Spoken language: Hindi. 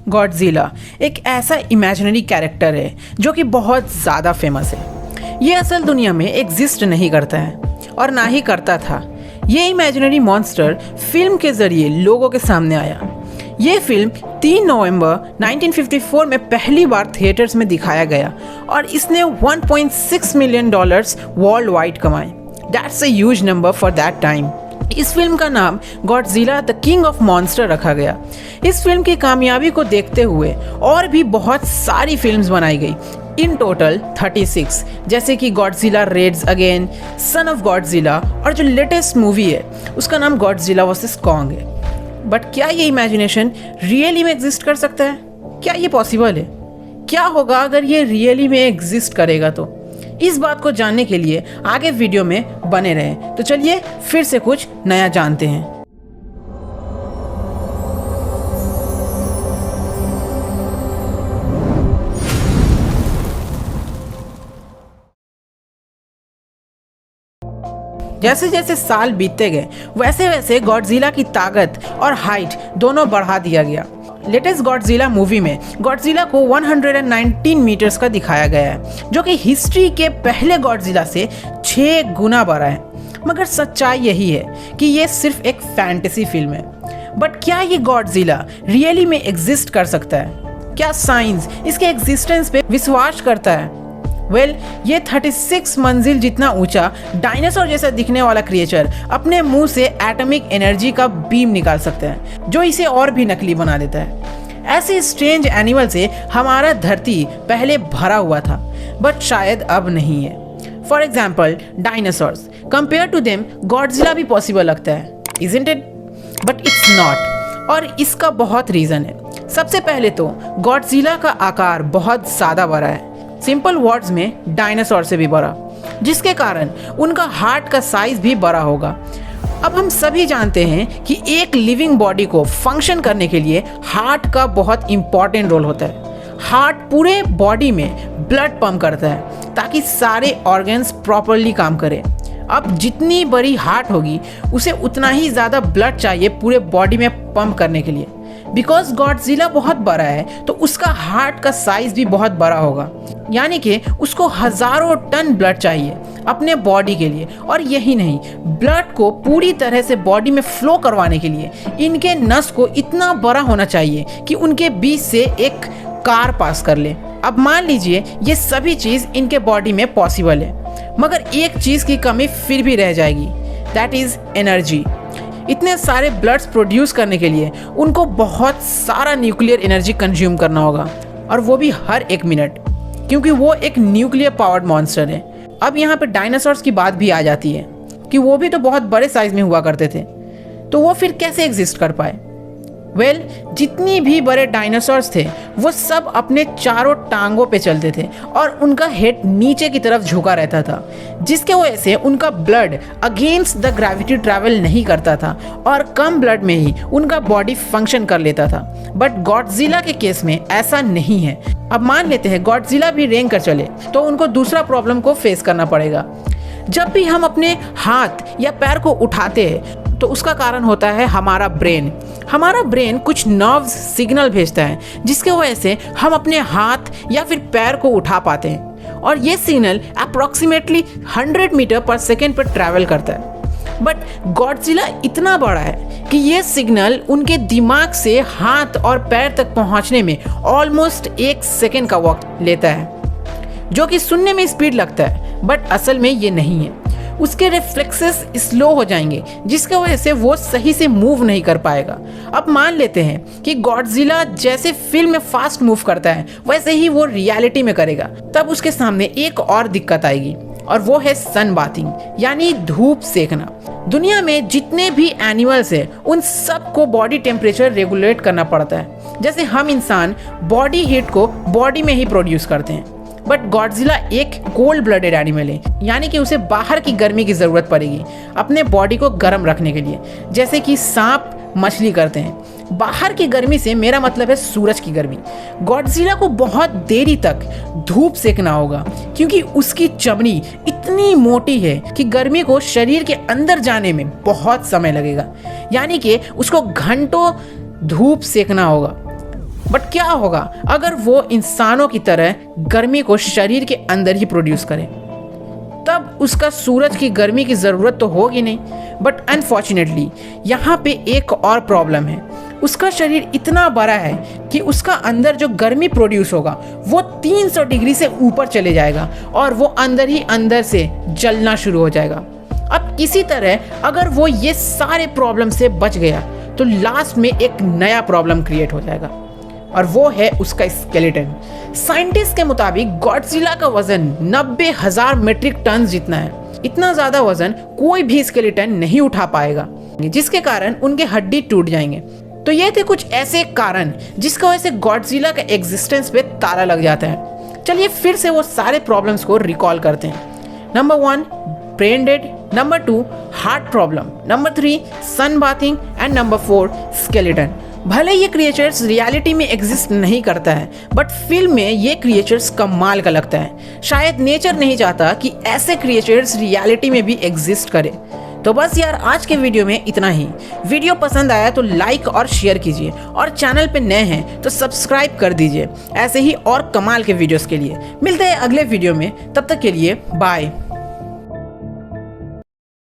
गॉडजिला एक ऐसा इमेजिनरी कैरेक्टर है जो कि बहुत ज़्यादा फेमस है। ये असल दुनिया में एग्जिस्ट नहीं करता है और ना ही करता था। ये इमेजिनरी मॉन्स्टर फिल्म के ज़रिए लोगों के सामने आया। ये फिल्म 3 नवंबर 1954 में पहली बार थिएटर्स में दिखाया गया और इसने $1.6 मिलियन वर्ल्ड वाइड कमाए। That's a huge number for that time. इस फिल्म का नाम Godzilla the king of monster रखा गया। इस फिल्म की कामयाबी को देखते हुए और भी बहुत सारी फिल्म्स बनाई गई, इन टोटल 36, जैसे कि Godzilla raids again, son of Godzilla और जो लेटेस्ट मूवी है उसका नाम गॉडजिला वर्सेस कॉन्ग है। बट क्या ये इमेजिनेशन रियली में एग्जिस्ट कर सकता है? क्या ये पॉसिबल है? क्या होगा अगर ये रियली में एग्जिस्ट करेगा? तो इस बात को जानने के लिए आगे वीडियो में बने रहें। तो चलिए फिर से कुछ नया जानते हैं। जैसे जैसे साल बीतते गए वैसे वैसे गॉडजिला की ताकत और हाइट दोनों बढ़ा दिया गया। लेटेस्ट गॉडजिला मूवी में गॉडजिला को 119 मीटर्स का दिखाया गया है, जो कि हिस्ट्री के पहले गॉडजिला से 6 गुना बड़ा है। मगर सच्चाई यही है कि ये सिर्फ एक फैंटेसी फिल्म है। बट क्या ये गॉडजिला रियली में एग्जिस्ट कर सकता है? क्या साइंस इसके एग्जिस्टेंस पे विश्वास करता है? ये 36 मंजिल जितना ऊंचा डायनासोर जैसा दिखने वाला क्रिएचर अपने मुंह से एटॉमिक एनर्जी का बीम निकाल सकता है, जो इसे और भी नकली बना देता है। ऐसे स्ट्रेंज एनिमल से हमारा धरती पहले भरा हुआ था, बट शायद अब नहीं है। For example dinosaurs, compare to them Godzilla भी पॉसिबल लगता है, isn't it? But it's not, और इसका बहुत रीज़न है। सबसे पहले तो गॉडजिला का आकार बहुत ज़्यादा बड़ा है, सिंपल वर्ड्स में डायनासोर से भी बड़ा, जिसके कारण उनका हार्ट का साइज भी बड़ा होगा। अब हम सभी जानते हैं कि एक लिविंग बॉडी को फंक्शन करने के लिए हार्ट का बहुत इंपॉर्टेंट रोल होता है। हार्ट पूरे बॉडी में ब्लड पंप करता है ताकि सारे ऑर्गन्स प्रॉपरली काम करें। अब जितनी बड़ी हार्ट होगी उसे उतना ही ज़्यादा ब्लड चाहिए पूरे बॉडी में पंप करने के लिए। बिकॉज गॉडजिला बहुत बड़ा है तो उसका हार्ट का साइज भी बहुत बड़ा होगा, यानी कि उसको हज़ारों टन ब्लड चाहिए अपने बॉडी के लिए। और यही नहीं, ब्लड को पूरी तरह से बॉडी में फ्लो करवाने के लिए इनके नस को इतना बड़ा होना चाहिए कि उनके बीच से एक कार पास कर ले। अब मान लीजिए ये सभी चीज़ इनके बॉडी में पॉसिबल है, मगर एक चीज़ की कमी फिर भी रह जाएगी, दैट इज़ एनर्जी। इतने सारे ब्लड्स प्रोड्यूस करने के लिए उनको बहुत सारा न्यूक्लियर एनर्जी कंज्यूम करना होगा, और वो भी हर 1 मिनट, क्योंकि वो एक न्यूक्लियर पावर्ड मॉन्स्टर है। अब यहाँ पे डायनासोर्स की बात भी आ जाती है कि वो भी तो बहुत बड़े साइज में हुआ करते थे, तो वो फिर कैसे एग्जिस्ट कर पाए? जितनी भी बड़े डायनासोर्स थे वो सब अपने चारों टांगों पे चलते थे और उनका हेड नीचे की तरफ झुका रहता था, जिसके वजह से उनका blood against the gravity travel नहीं करता था और कम ब्लड में ही उनका बॉडी फंक्शन कर लेता था। बट गॉडजिला के केस में ऐसा नहीं है। अब मान लेते हैं गॉडजिला भी रेंग कर चले तो उनको दूसरा प्रॉब्लम को फेस करना पड़ेगा। जब भी हम अपने हाथ या पैर को उठाते हैं तो उसका कारण होता है हमारा ब्रेन। हमारा ब्रेन कुछ नर्व्स सिग्नल भेजता है, जिसके वजह से हम अपने हाथ या फिर पैर को उठा पाते हैं, और ये सिग्नल अप्रॉक्सीमेटली 100 मीटर पर सेकेंड पर ट्रैवल करता है। बट गॉडजिला इतना बड़ा है कि ये सिग्नल उनके दिमाग से हाथ और पैर तक पहुंचने में ऑलमोस्ट 1 सेकेंड का वक्त लेता है, जो कि सुनने में स्पीड लगता है, बट असल में ये नहीं है। उसके रिफ्लेक्सेस स्लो हो जाएंगे, जिसके वजह से वो सही से मूव नहीं कर पाएगा। अब मान लेते हैं कि गॉडजिला जैसे फिल्म में फास्ट मूव करता है वैसे ही वो रियलिटी में करेगा, तब उसके सामने एक और दिक्कत आएगी, और वो है सन बाथिंग, यानी धूप सेकना। दुनिया में जितने भी एनिमल्स हैं उन सबको बॉडी टेम्परेचर रेगुलेट करना पड़ता है। जैसे हम इंसान बॉडी हीट को बॉडी में ही प्रोड्यूस करते हैं, बट गॉडजिला एक कोल्ड ब्लडेड एनिमल है, यानी कि उसे बाहर की गर्मी की ज़रूरत पड़ेगी अपने बॉडी को गर्म रखने के लिए, जैसे कि सांप मछली करते हैं। बाहर की गर्मी से मेरा मतलब है सूरज की गर्मी। गॉडजिला को बहुत देरी तक धूप सेकना होगा, क्योंकि उसकी चमड़ी इतनी मोटी है कि गर्मी को शरीर के अंदर जाने में बहुत समय लगेगा, यानी कि उसको घंटों धूप सेकना होगा। बट क्या होगा अगर वो इंसानों की तरह गर्मी को शरीर के अंदर ही प्रोड्यूस करे? तब उसका सूरज की गर्मी की ज़रूरत तो होगी नहीं। बट अनफॉर्चुनेटली यहाँ पे एक और प्रॉब्लम है। उसका शरीर इतना बड़ा है कि उसका अंदर जो गर्मी प्रोड्यूस होगा वो 300 डिग्री से ऊपर चले जाएगा और वो अंदर ही अंदर से जलना शुरू हो जाएगा। अब इसी तरह अगर वो ये सारे प्रॉब्लम से बच गया तो लास्ट में एक नया प्रॉब्लम क्रिएट हो जाएगा और वो है उसका स्केलेटन। साइंटिस्ट के मुताबिक गॉडजिला का वजन 90,000 मीट्रिक टन जितना है। इतना ज़्यादा वजन कोई भी स्केलेटन नहीं उठा पाएगा, जिसके कारण उनके हड्डी टूट जाएंगे। तो ये थे कुछ ऐसे कारण जिसकी वजह से गॉडजिला का एग्जिस्टेंस पे ताला लग जाता है। चलिए फिर से वो सारे प्रॉब्लम्स को रिकॉल करते हैं। Number 1 brain dead, number 2 heart problem, number 3 sunbathing and number 4 skeleton. भले ये क्रिएचर्स रियलिटी में एग्जिस्ट नहीं करता है बट फिल्म में ये क्रिएचर्स कमाल का लगता है। शायद नेचर नहीं चाहता कि ऐसे क्रिएचर्स रियलिटी में भी एग्जिस्ट करे। तो बस यार आज के वीडियो में इतना ही। वीडियो पसंद आया तो लाइक और शेयर कीजिए और चैनल पे नए हैं तो सब्सक्राइब कर दीजिए ऐसे ही और कमाल के वीडियोस के लिए। मिलते हैं अगले वीडियो में, तब तक के लिए बाय।